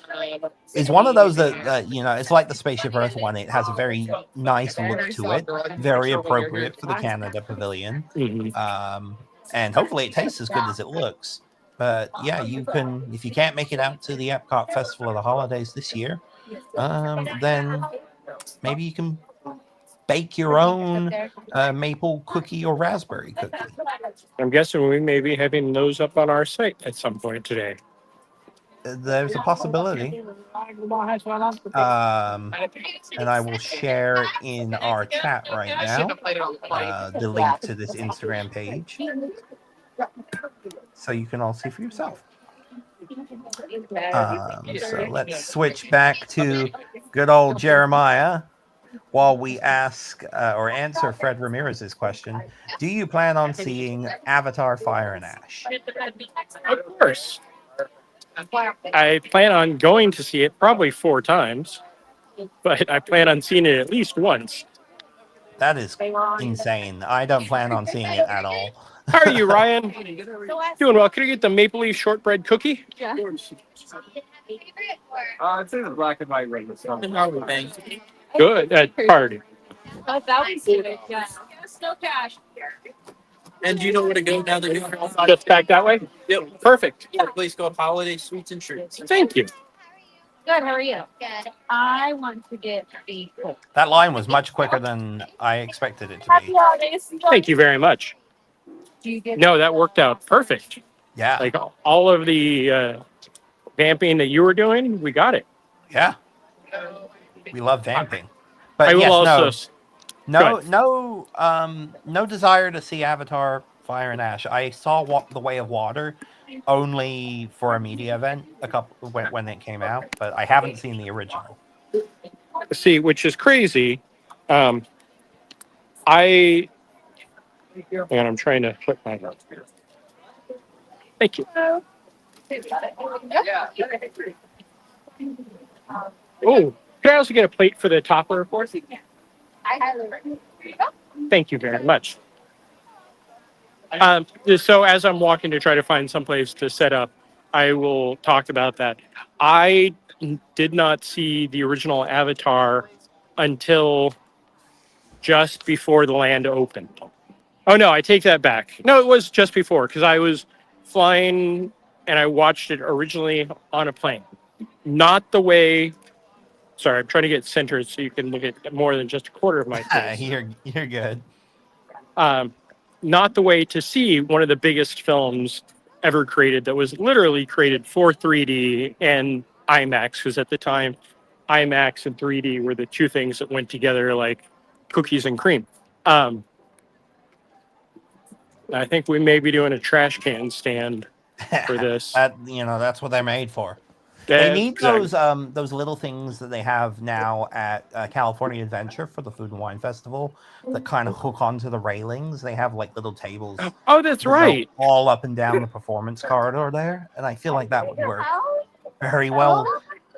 is one of those that, it's like the Spaceship Earth one. It has a very nice look to it, very appropriate for the Canada Pavilion. Mhm. And hopefully it tastes as good as it looks. But yeah, you can, if you can't make it out to the EPCOT Festival of the Holidays this year, then maybe you can bake your own maple cookie or raspberry cookie. I'm guessing we may be having those up on our site at some point today. There's a possibility. And I will share in our chat right now the link to this Instagram page, so you can all see for yourself. So let's switch back to good old Jeremiah while we ask or answer Fred Ramirez's question. Do you plan on seeing Avatar Fire and Ash? Of course. I plan on going to see it probably 4 times, but I plan on seeing it at least once. That is insane. I don't plan on seeing it at all. How are you, Ryan? Doing well. Can I get the maple leaf shortbread cookie? Yeah. It's in the black and white right now. Good. Party. Oh, that was good. Yeah. No cash. And do you know where to go now that you're Just back that way? Yep. Perfect. Please go Holiday Sweets and Treats. Thank you. Good. How are you? Good. I want to get the That line was much quicker than I expected it to happy be. holidays. Thank you very much. Do you get No, that worked out perfect. Yeah. Like all of the vamping that you were doing, we got it. Yeah. We love vamping. But I will yes, also. no desire to see Avatar Fire and Ash. I saw The Way of Water only for a media event when it came out, but I haven't seen the original. See, which is crazy. I and I'm trying to put my. Thank you. Oh, can I also get a plate for the topper? I highly recommend. Thank you very much. So as I'm walking to try to find someplace to set up, I will talk about that. I did not see the original Avatar until just before the land opened. Oh no, I take that back. No, it was just before because I was flying and I watched it originally on a plane. Not the way. Sorry, I'm trying to get centered so you can look at more than just a quarter of my face. You're good. Not the way to see one of the biggest films ever created that was literally created for 3D and IMAX, because at the time, IMAX and 3D were the two things that went together like cookies and cream. I think we may be doing a trash can stand for this. That's what they're made for. They need Exactly. those little things that they have now at California Adventure for the Food and Wine Festival that kind of hook onto the railings. They have like little tables. Oh, that's that go right. all up and down the performance corridor there, and I feel like that would work very well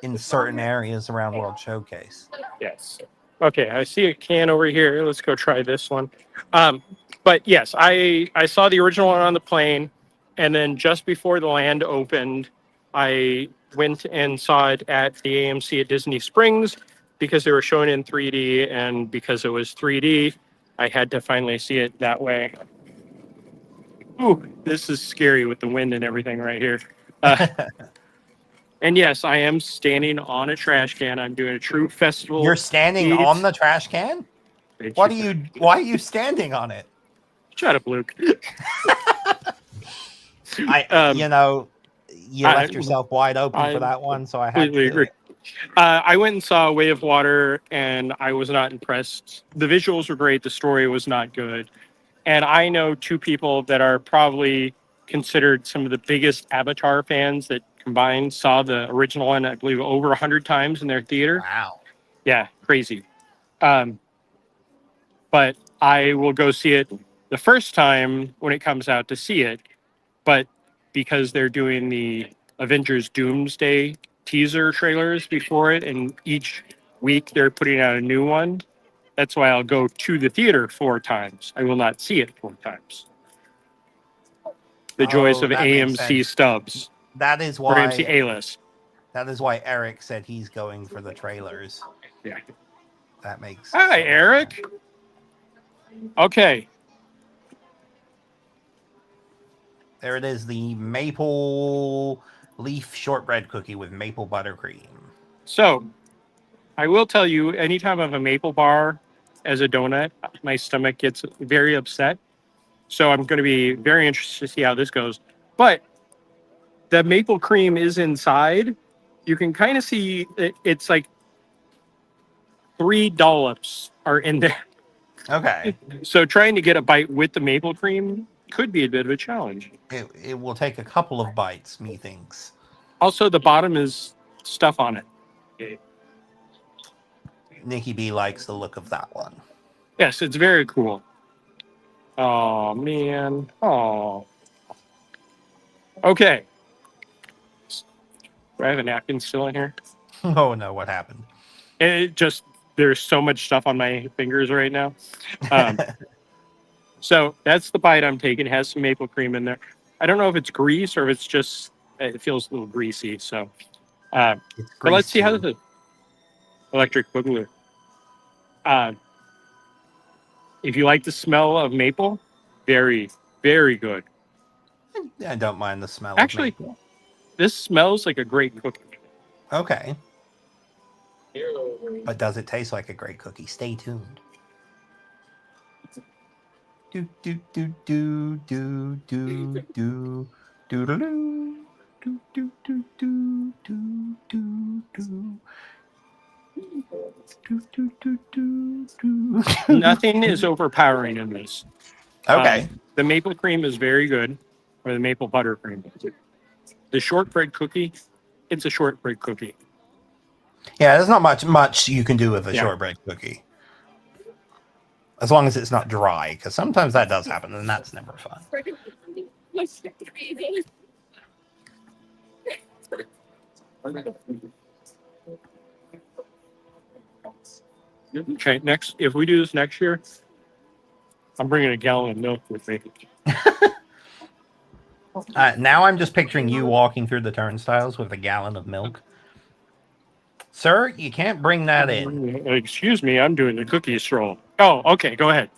in certain areas around World Showcase. Yes. Okay, I see a can over here. Let's go try this one. But yes, I saw the original one on the plane, and then just before the land opened, I went and saw it at the AMC at Disney Springs because they were showing it in 3D, and because it was 3D, I had to finally see it that way. Ooh, this is scary with the wind and everything right here. And yes, I am standing on a trash can. I'm doing a true festival. You're standing on the trash can? Why are you standing on it? Shut up, Luke. You left yourself wide open for that one, so I had to do it. I went and saw Way of Water, and I was not impressed. The visuals were great. The story was not good. And I know two people that are probably considered some of the biggest Avatar fans that combined saw the original one, I believe, over 100 times in their theater. Wow. Yeah, crazy. But I will go see it the first time when it comes out to see it. But because they're doing the Avengers Doomsday teaser trailers before it, and each week they're putting out a new one, that's why I'll go to the theater 4 times. I will not see it 4 times. The joys of AMC stubs. That is Or AMC why A-list. that is why Eric said he's going for the trailers. Yeah. That makes Hi, sense. Eric. Okay. There it is, the maple leaf shortbread cookie with maple buttercream. So, I will tell you, anytime I have a maple bar as a donut, my stomach gets very upset. So I'm going to be very interested to see how this goes. But the maple cream is inside. You can kind of see it's like 3 dollops are in there. Okay. So trying to get a bite with the maple cream could be a bit of a challenge. It will take a couple of bites, methinks. Also, the bottom is stuff on it. Nikki B likes the look of that one. Yes, it's very cool. Oh, man. Oh. Okay. Do I have a napkin still in here? Oh, no, what happened? There's so much stuff on my fingers right now. So that's the bite I'm taking. It has some maple cream in there. I don't know if it's grease or if it's just, it feels a little greasy. So, but let's see how the electric boogaloo. If you like the smell of maple, very, very good. I don't mind the smell Actually, of maple. this smells like a great cookie. Okay. But does it taste like a great cookie? Stay tuned. Do do do do do do do Doo-doo-doo. Doo, doo, doo, doo, doo, doo, doo. Doo, doo, doo, doo, doo. Nothing is overpowering in this. Okay. The maple cream is very good, or the maple buttercream. The shortbread cookie, it's a shortbread cookie. Yeah, there's not much you can do with a Yeah. shortbread cookie. As long as it's not dry, because sometimes that does happen, and that's never fun. Okay, next, if we do this next year, I'm bringing a gallon of milk with me. Now I'm just picturing you walking through the turnstiles with a gallon of milk. Sir, you can't bring that in. Excuse me, I'm doing the cookie stroll. Oh, okay, go ahead.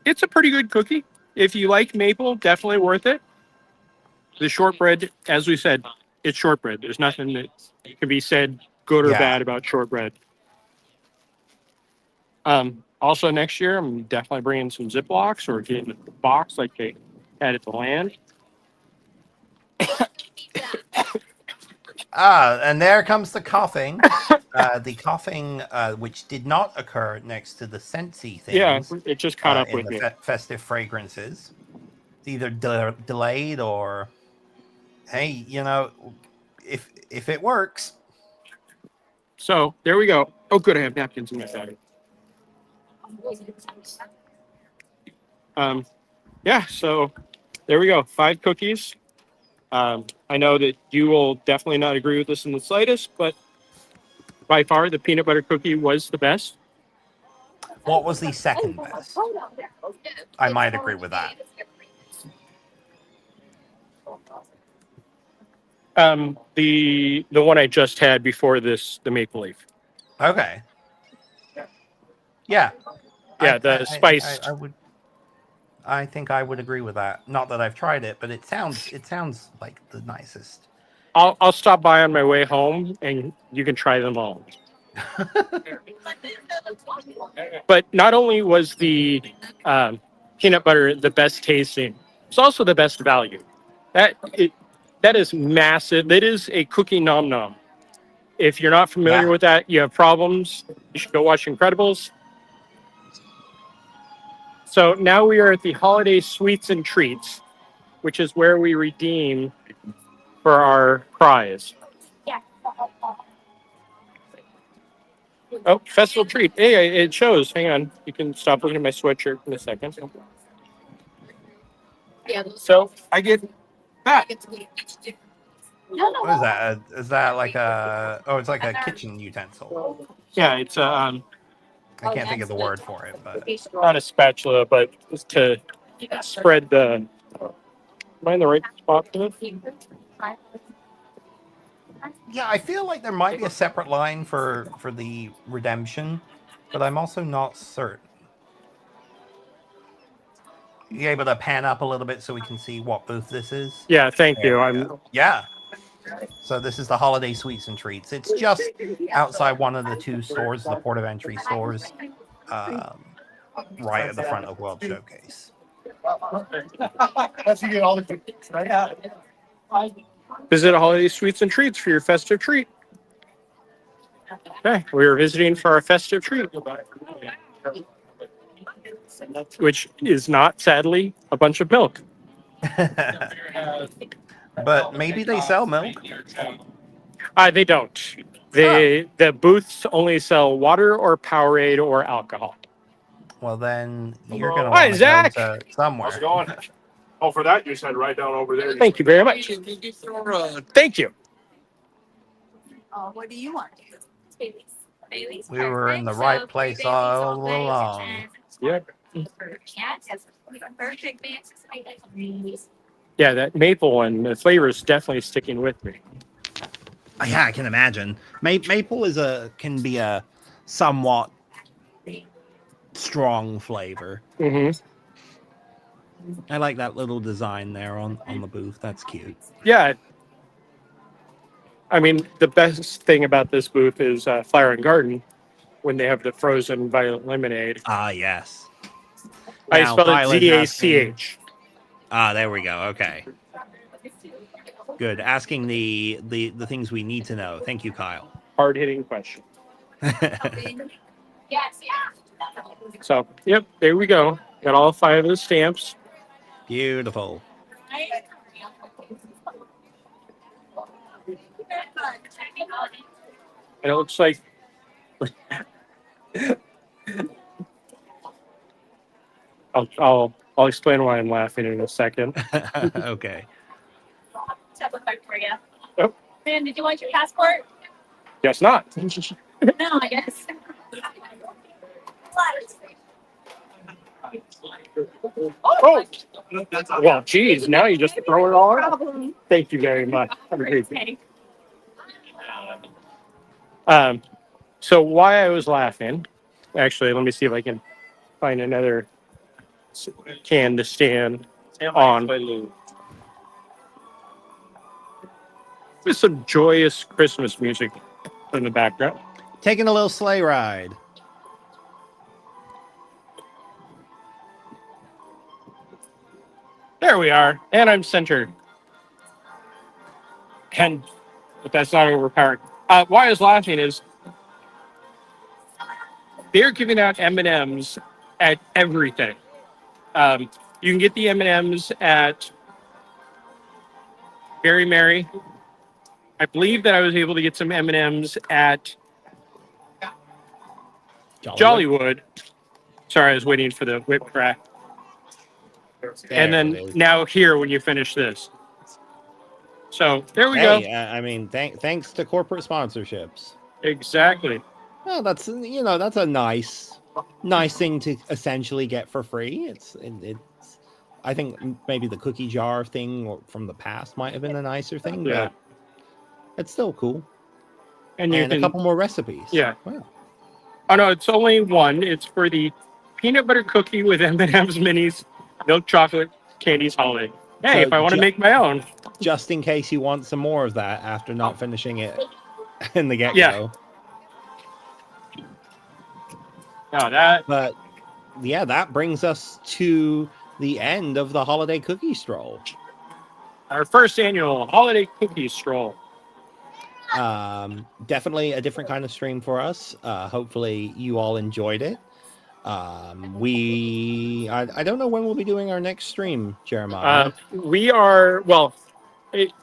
It's a pretty good cookie. If you like maple, definitely worth it. The shortbread, as we said, it's shortbread. There's nothing that can be said good or Yeah. bad about shortbread. Also next year, I'm definitely bringing some Ziplocs or getting a box like they had at the land. And there comes the coughing. The coughing, which did not occur next to the scentsy things. Yeah, it just caught up in with the me. festive fragrances. It's either delayed or, hey, if it works. So there we go. Oh, good, I have napkins in my bag. Yeah, so there we go. 5 cookies. I know that you will definitely not agree with this in the slightest, but by far the peanut butter cookie was the best. What was the second best? I might agree with that. The one I just had before this, the maple leaf. Okay. Yeah. Yeah, the spiced. I think I would agree with that. Not that I've tried it, but it sounds like the nicest. I'll stop by on my way home and you can try them all. But not only was the peanut butter the best tasting, it's also the best value. That is massive. That is a cookie nom nom. If you're not familiar with that, you have problems. You should go watch Incredibles. So now we are at the holiday sweets and treats, which is where we redeem for our prize. Oh, festival treat. Hey, it shows. Hang on. You can stop looking at my sweatshirt in a second. So I get that. What is that? Is that like a? Oh, it's like a kitchen utensil. Yeah, it's I can't think of the word for it, but not a spatula, but it's to spread the. Am I in the right spot for this? yeah, I feel like there might be a separate line for the redemption, but I'm also not certain. You able to pan up a little bit so we can see what booth this is? Yeah, thank you. Yeah. So this is the holiday sweets and treats. It's just outside one of the 2 stores, the port of entry stores, right at the front of World Showcase. Visit Holiday Sweets and Treats for your festive treat. Okay, we are visiting for our festive treat, which is not, sadly, a bunch of milk. But maybe they sell milk. They don't. The booths only sell water or Powerade or alcohol. Well, then you're going to Hi, want Zach. to go to somewhere. How's it going? Oh, for that, you said right down over there. Thank you very much. Thank you. What do you want? We were in the right place all along. Yep. Yeah, that maple one, the flavor is definitely sticking with me. Yeah, I can imagine. Maple can be a somewhat strong flavor. Mm-hmm. I like that little design there on the booth. That's cute. Yeah. I mean, the best thing about this booth is Flower and Garden when they have the frozen violet lemonade. Ah, yes. I Now, spelled it Violet Z-A-C-H. There we go. Okay. Good. Asking the things we need to know. Thank you, Kyle. Hard hitting question. So, yep, there we go. Got all 5 of the stamps. Beautiful. And it looks like I'll explain why I'm laughing in a second. Okay. Step up for you. Yep. Man, did you want your passport? Guess not. No, I guess. Oh, well, geez, now you just throw it all out. Thank you very much. Have a great day. So why I was laughing, actually, let me see if I can find another can to stand on. With some joyous Christmas music in the background. Taking a little sleigh ride. There we are, and I'm centered. But that's not overpowering. Why I was laughing is they're giving out M&Ms at everything. You can get the M&Ms at Very Merry. I believe that I was able to get some M&Ms at Jollywood. Sorry, I was waiting for the whip crack. And then now here when you finish this. So there we go. I mean, thanks to corporate sponsorships. Exactly. Well, that's that's a nice thing to essentially get for free. It's I think maybe the cookie jar thing from the past might have been a nicer thing, Yeah. but it's still cool. And a couple more recipes. Yeah. Wow. Oh no, it's only one. It's for the peanut butter cookie with M&M's minis, milk chocolate candies holiday. Hey, So if I want to make my own. Just in case you want some more of that after not finishing it in the get-go. Yeah. No, But yeah, that brings us to the end of the holiday cookie stroll. Our first annual holiday cookie stroll. Definitely a different kind of stream for us. Hopefully you all enjoyed it. I don't know when we'll be doing our next stream, Jeremiah. We are, well,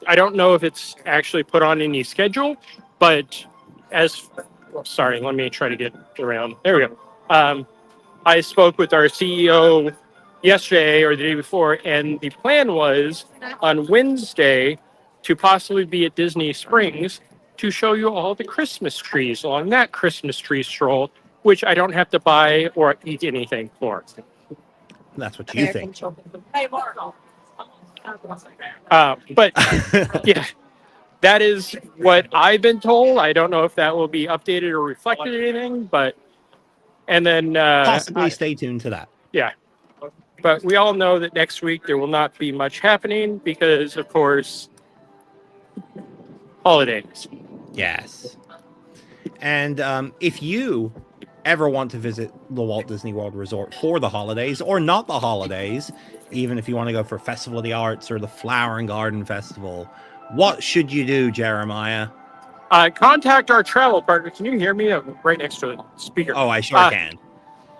I don't know if it's actually put on any schedule, but sorry, let me try to get around. There we go. I spoke with our CEO yesterday or the day before, and the plan was on Wednesday to possibly be at Disney Springs to show you all the Christmas trees along that Christmas tree stroll, which I don't have to buy or eat anything for. That's what you think. But yeah, that is what I've been told. I don't know if that will be updated or reflected in anything, but and then possibly stay tuned to that. Yeah. But we all know that next week there will not be much happening because, of course, holidays. Yes. And if you ever want to visit the Walt Disney World Resort for the holidays or not the holidays, even if you want to go for Festival of the Arts or the Flower and Garden Festival, what should you do, Jeremiah? Contact our travel partner. Can you hear me? I'm right next to the speaker. Oh, I sure can.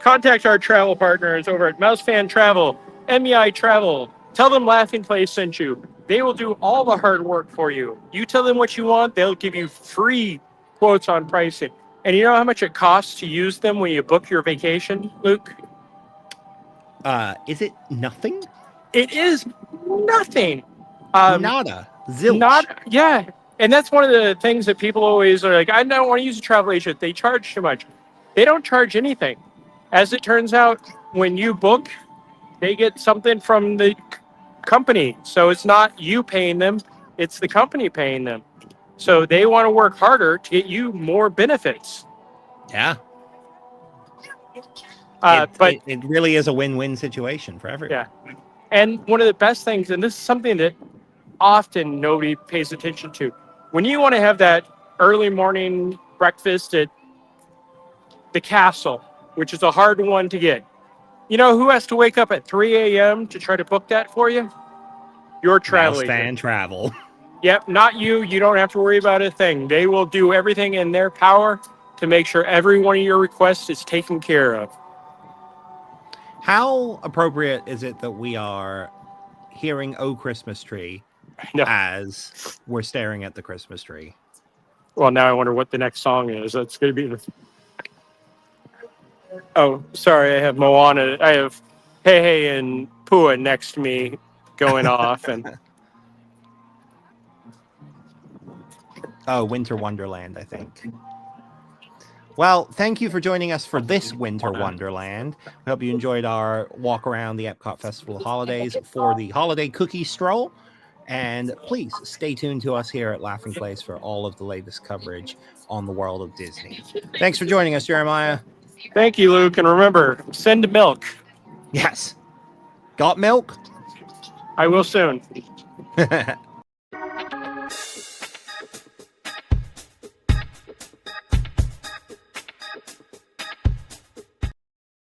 Contact our travel partners over at Mouse Fan Travel, MEI Travel. Tell them Laughing Place sent you. They will do all the hard work for you. You tell them what you want, they'll give you free quotes on pricing. And you know how much it costs to use them when you book your vacation, Luke? Is it nothing? It is nothing. Nada. Zilch. Yeah. And that's one of the things that people always are like, I don't want to use a travel agent. They charge too much. They don't charge anything. As it turns out, when you book, they get something from the company. So it's not you paying them, it's the company paying them. So they want to work harder to get you more benefits. Yeah. But it really is a win-win situation for everyone. Yeah. And one of the best things, and this is something that often nobody pays attention to, when you want to have that early morning breakfast at the castle, which is a hard one to get, You know who has to wake up at 3 a.m. to try to book that for you? Your travel Mouse agent. fan travel. Yep, not you. You don't have to worry about a thing. They will do everything in their power to make sure every one of your requests is taken care of. How appropriate is it that we are hearing "Oh Christmas Tree" No. as we're staring at the Christmas tree? Well, now I wonder what the next song is. That's going to be the... Oh, sorry. I have Moana. I have Hey Hey and Pua next to me going off. And Oh, Winter Wonderland, I think. Well, thank you for joining us for this Winter Wonderland. We hope you enjoyed our walk around the EPCOT Festival holidays for the holiday cookie stroll. And please stay tuned to us here at Laughing Place for all of the latest coverage on the world of Disney. Thanks for joining us, Jeremiah. thank you, Luke. And remember, send milk. Yes. Got milk? I will soon.